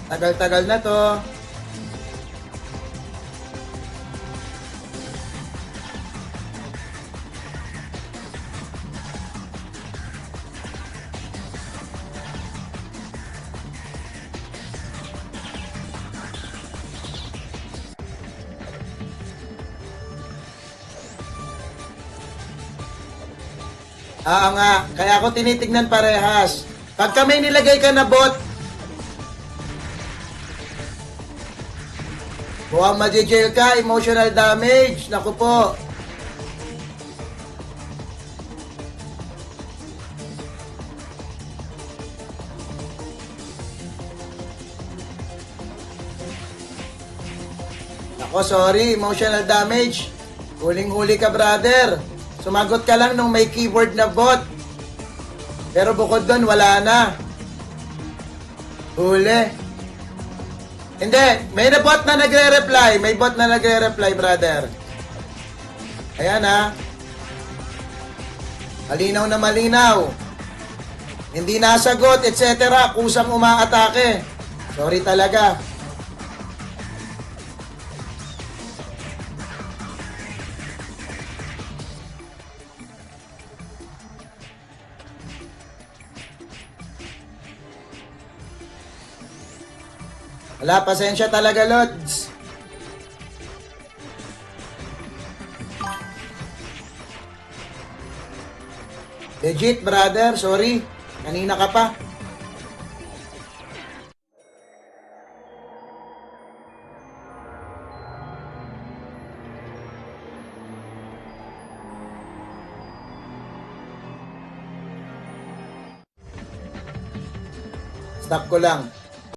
Tagal-tagal na to. Nga, kaya ako tinitignan parehas. Pagka may nilagay ka na bot, mukhang majijail ka, emotional damage. Naku po. Naku, sorry, emotional damage. Huling-huli ka, brother. Sumagot ka lang nung may keyword na bot. Pero bukod doon, wala na. Huli. Hindi, may na bot na nagre-reply. May bot na nagre-reply, brother. Ayan ha. Malinaw na malinaw. Hindi nasagot, etc. Kusang umaatake. Sorry talaga. Wala, pasensya talaga, Lods. Legit, brother. Sorry. Kanina ka pa. Stop ko lang.